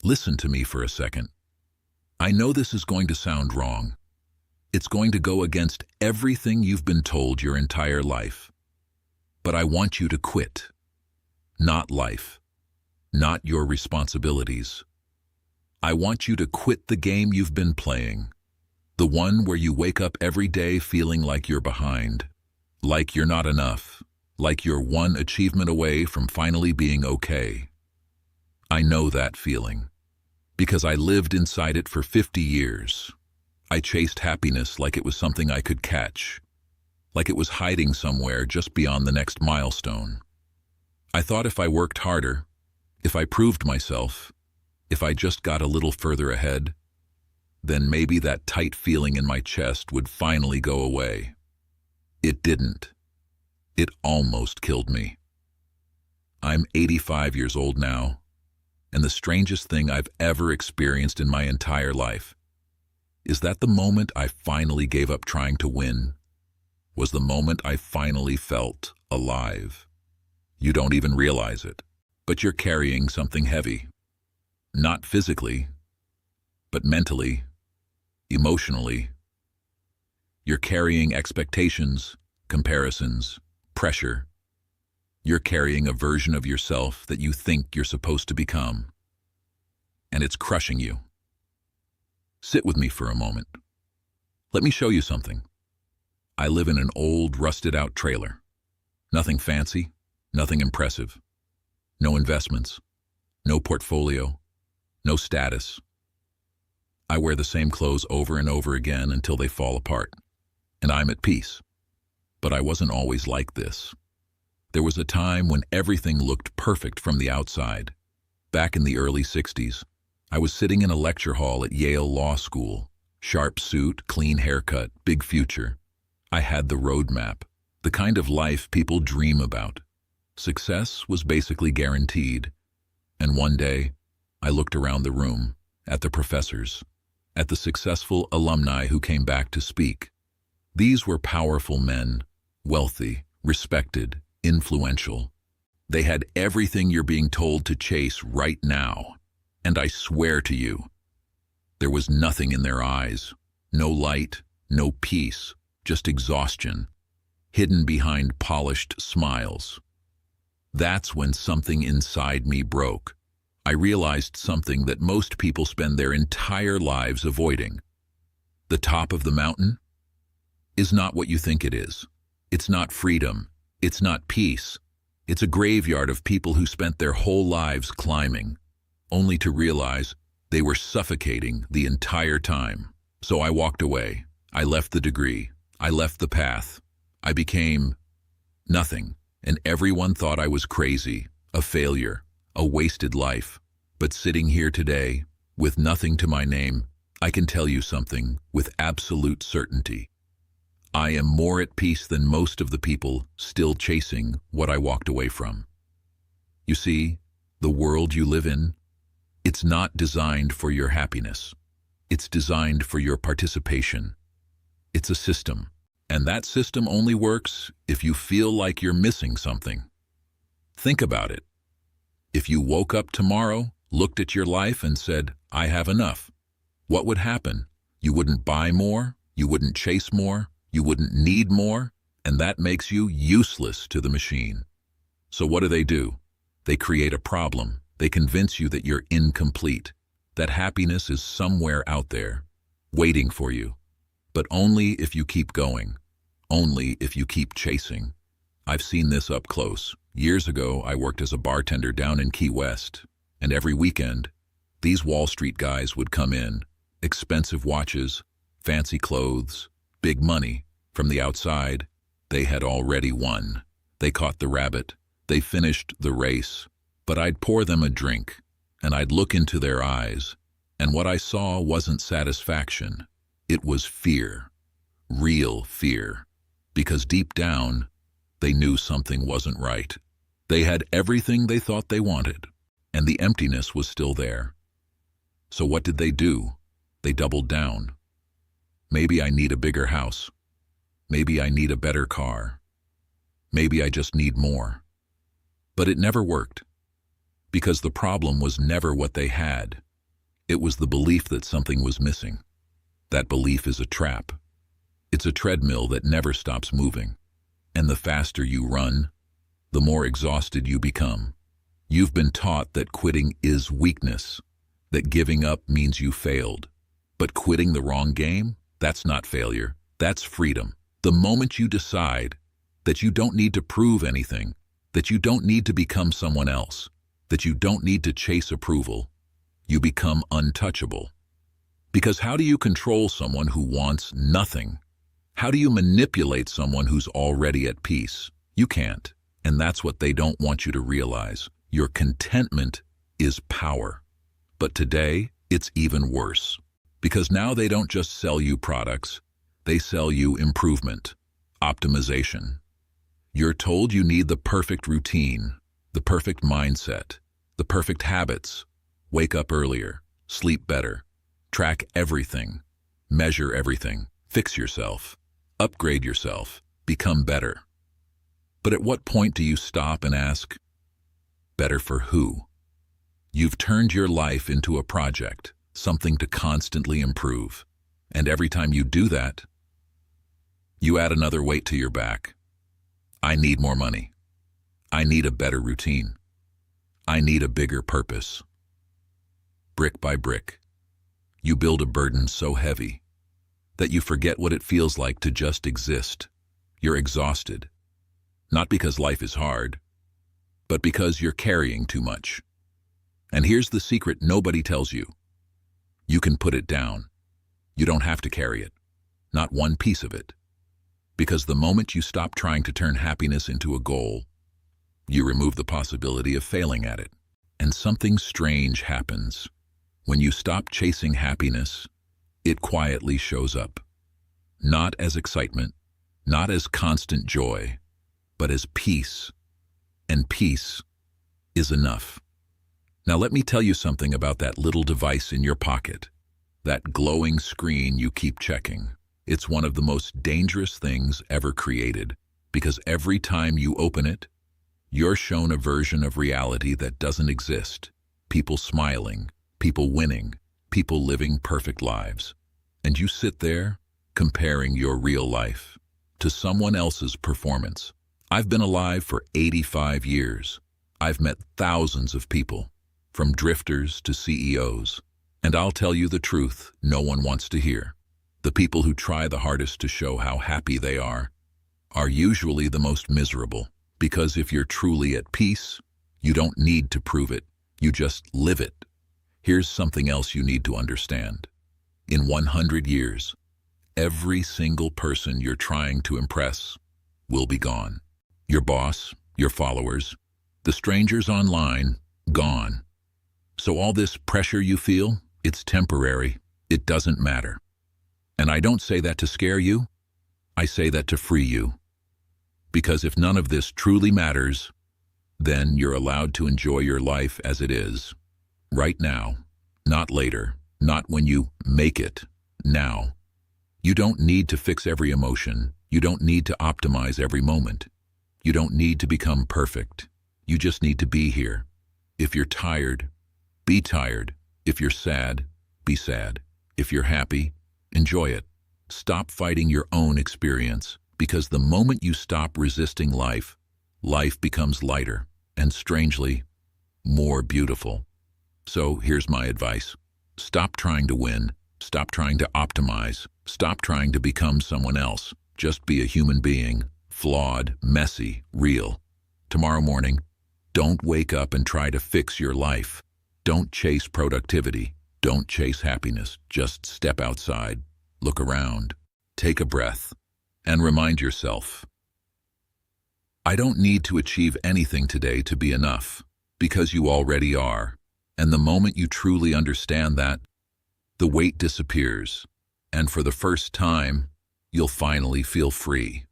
Listen to me for a second. I know this is going to sound wrong. It's going to go against everything you've been told your entire life. But I want you to quit. Not life. Not your responsibilities. I want you to quit the game you've been playing. The one where you wake up every day feeling like you're behind, like you're not enough, like you're one achievement away from finally being okay. I know that feeling, because I lived inside it for 50 years. I chased happiness like it was something I could catch, like it was hiding somewhere just beyond the next milestone. I thought if I worked harder, if I proved myself, if I just got a little further ahead, then maybe that tight feeling in my chest would finally go away. It didn't. It almost killed me. I'm 85 years old now, and the strangest thing I've ever experienced in my entire life is that the moment I finally gave up trying to win was the moment I finally felt alive. You don't even realize it, but you're carrying something heavy. Not physically, but mentally, emotionally. You're carrying expectations, comparisons, pressure. You're carrying a version of yourself that you think you're supposed to become, and it's crushing you. Sit with me for a moment. Let me show you something. I live in an old, rusted-out trailer. Nothing fancy, nothing impressive. No investments, no portfolio, no status. I wear the same clothes over and over again until they fall apart, and I'm at peace. But I wasn't always like this. There was a time when everything looked perfect from the outside. Back in the early 60s, I was sitting in a lecture hall at Yale Law School. Sharp suit, clean haircut, big future. I had the roadmap, the kind of life people dream about. Success was basically guaranteed. And one day, I looked around the room, at the professors, at the successful alumni who came back to speak. These were powerful men, wealthy, respected, influential. They had everything you're being told to chase right now. And I swear to you, there was nothing in their eyes. No light, no peace, just exhaustion, hidden behind polished smiles. That's when something inside me broke. I realized something that most people spend their entire lives avoiding. The top of the mountain is not what you think it is. It's not freedom. It's not peace. It's a graveyard of people who spent their whole lives climbing, only to realize they were suffocating the entire time. So I walked away. I left the degree. I left the path. I became nothing, and everyone thought I was crazy, a failure, a wasted life. But sitting here today, with nothing to my name, I can tell you something with absolute certainty. I am more at peace than most of the people still chasing what I walked away from. You see, the world you live in, it's not designed for your happiness. It's designed for your participation. It's a system, and that system only works if you feel like you're missing something. Think about it. If you woke up tomorrow, looked at your life and said, I have enough, what would happen? You wouldn't buy more, you wouldn't chase more, you wouldn't need more, and that makes you useless to the machine. So what do? They create a problem. They convince you that you're incomplete, that happiness is somewhere out there, waiting for you. But only if you keep going, only if you keep chasing. I've seen this up close. Years ago, I worked as a bartender down in Key West, and every weekend, these Wall Street guys would come in, expensive watches, fancy clothes, big money. From the outside, they had already won. They caught the rabbit. They finished the race. But I'd pour them a drink, and I'd look into their eyes, and what I saw wasn't satisfaction. It was fear, real fear, because deep down, they knew something wasn't right. They had everything they thought they wanted, and the emptiness was still there. So what did they do? They doubled down. Maybe I need a bigger house. Maybe I need a better car. Maybe I just need more. But it never worked. Because the problem was never what they had. It was the belief that something was missing. That belief is a trap. It's a treadmill that never stops moving. And the faster you run, the more exhausted you become. You've been taught that quitting is weakness, that giving up means you failed. But quitting the wrong game, that's not failure, that's freedom. The moment you decide that you don't need to prove anything, that you don't need to become someone else, that you don't need to chase approval, you become untouchable. Because how do you control someone who wants nothing? How do you manipulate someone who's already at peace? You can't, and that's what they don't want you to realize. Your contentment is power. But today, it's even worse. Because now they don't just sell you products, they sell you improvement, optimization. You're told you need the perfect routine, the perfect mindset, the perfect habits. Wake up earlier, sleep better, track everything, measure everything, fix yourself, upgrade yourself, become better. But at what point do you stop and ask, better for who? You've turned your life into a project, something to constantly improve. And every time you do that, you add another weight to your back. I need more money. I need a better routine. I need a bigger purpose. Brick by brick, you build a burden so heavy that you forget what it feels like to just exist. You're exhausted, not because life is hard, but because you're carrying too much. And here's the secret nobody tells you. You can put it down. You don't have to carry it, not one piece of it. Because the moment you stop trying to turn happiness into a goal, you remove the possibility of failing at it. And something strange happens. When you stop chasing happiness, it quietly shows up. Not as excitement, not as constant joy, but as peace. And peace is enough. Now let me tell you something about that little device in your pocket, that glowing screen you keep checking. It's one of the most dangerous things ever created, because every time you open it, you're shown a version of reality that doesn't exist. People smiling, people winning, people living perfect lives. And you sit there, comparing your real life to someone else's performance. I've been alive for 85 years. I've met thousands of people, from drifters to CEOs. And I'll tell you the truth no one wants to hear. The people who try the hardest to show how happy they are usually the most miserable. Because if you're truly at peace, you don't need to prove it. You just live it. Here's something else you need to understand. In 100 years, every single person you're trying to impress will be gone. Your boss, your followers, the strangers online, gone. So all this pressure you feel, it's temporary. It doesn't matter. And I don't say that to scare you. I say that to free you. Because if none of this truly matters, then you're allowed to enjoy your life as it is. Right now, not later, not when you make it, now. You don't need to fix every emotion. You don't need to optimize every moment. You don't need to become perfect. You just need to be here. If you're tired, be tired. If you're sad, be sad. If you're happy, enjoy it. Stop fighting your own experience, because the moment you stop resisting life, life becomes lighter and, strangely, more beautiful. So here's my advice. Stop trying to win. Stop trying to optimize. Stop trying to become someone else. Just be a human being, flawed, messy, real. Tomorrow morning, don't wake up and try to fix your life. Don't chase productivity. Don't chase happiness. Just step outside, look around, take a breath, and remind yourself, I don't need to achieve anything today to be enough, because you already are. And the moment you truly understand that, the weight disappears, and for the first time, you'll finally feel free.